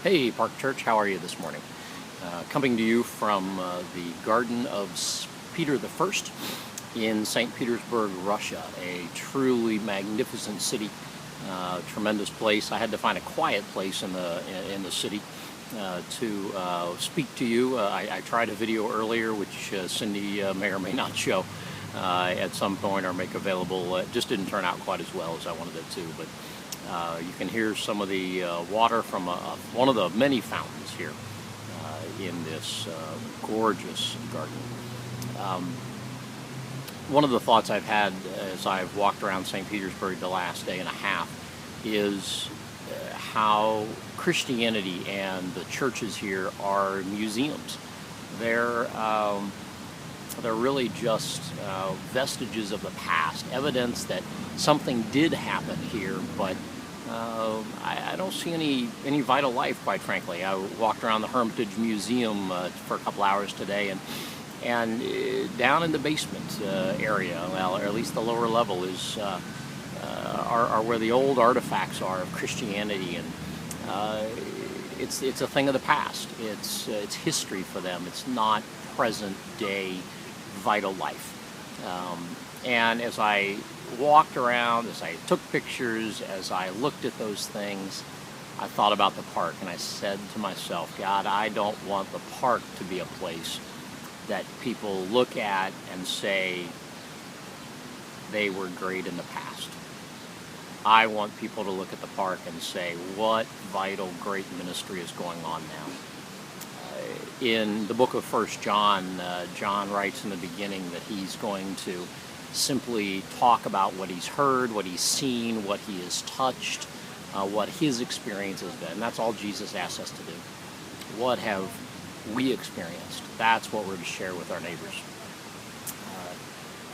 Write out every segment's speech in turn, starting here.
Hey, Park Church, how are you this morning? Coming to you from the Garden of Peter the First in St. Petersburg, Russia, a truly magnificent city, tremendous place. I had to find a quiet place in the city to speak to you. I tried a video earlier, which Cindy may or may not show at some point or make available. It just didn't turn out quite as well as I wanted it to, but you can hear some of the water from one of the many fountains here in this gorgeous garden. One of the thoughts I've had as I've walked around St. Petersburg the last day and a half is how Christianity and the churches here are museums. They're really just vestiges of the past, evidence that something did happen here, but I don't see any vital life, quite frankly. I walked around the Hermitage Museum for a couple hours today, and down in the basement area, well, or at least the lower level, are where the old artifacts are of Christianity, and it's a thing of the past. It's history for them. It's not present day vital life. And as I walked around, as I took pictures, as I looked at those things, I thought about the park, and I said to myself, God, I don't want the park to be a place that people look at and say they were great in the past. I want people to look at the park and say, what vital, great ministry is going on now. In the book of 1 John, John writes in the beginning that he's going to simply talk about what he's heard, what he's seen, what he has touched, what his experience has been. That's all Jesus asks us to do. What have we experienced? That's what we're to share with our neighbors.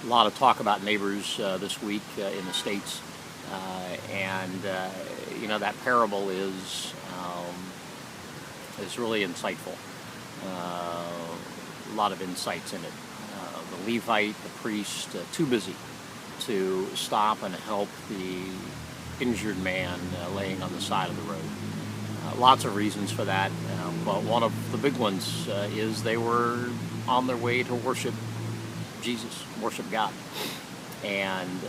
A lot of talk about neighbors this week in the States, and that parable is really insightful. A lot of insights in it. The Levite, the priest, too busy to stop and help the injured man laying on the side of the road. Lots of reasons for that, but one of the big ones is they were on their way to worship Jesus, worship God, and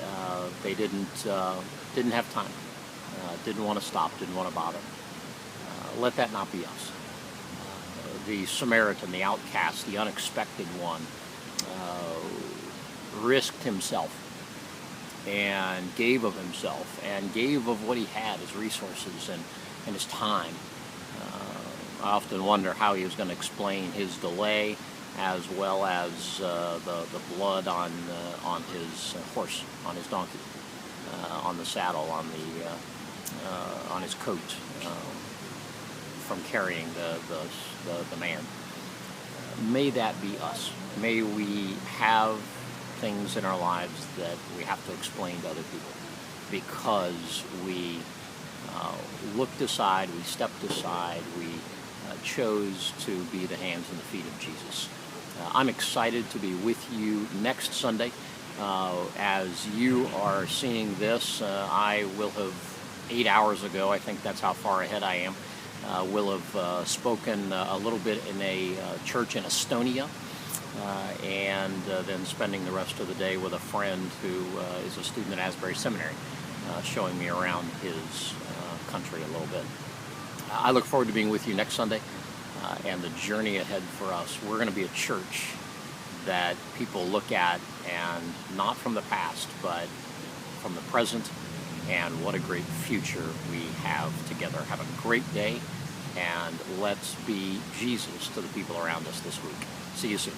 they didn't have time, didn't want to stop, didn't want to bother. Let that not be us. The Samaritan, the outcast, the unexpected one, risked himself and gave of himself and gave of what he had, his resources and his time. I often wonder how he was going to explain his delay, as well as the blood on his horse, on his donkey, on the saddle, on his coat, from carrying the man. May that be us. May we have things in our lives that we have to explain to other people because we looked aside, we stepped aside, we chose to be the hands and the feet of Jesus. I'm excited to be with you next Sunday. As you are seeing this, I will have 8 hours ago, I think that's how far ahead I am, will have spoken a little bit in a church in Estonia, and then spending the rest of the day with a friend who is a student at Asbury Seminary, showing me around his country a little bit. I look forward to being with you next Sunday, and the journey ahead for us. We're going to be a church that people look at, and not from the past, but from the present, and what a great future we have together. Have a great day, and let's be Jesus to the people around us this week. See you soon.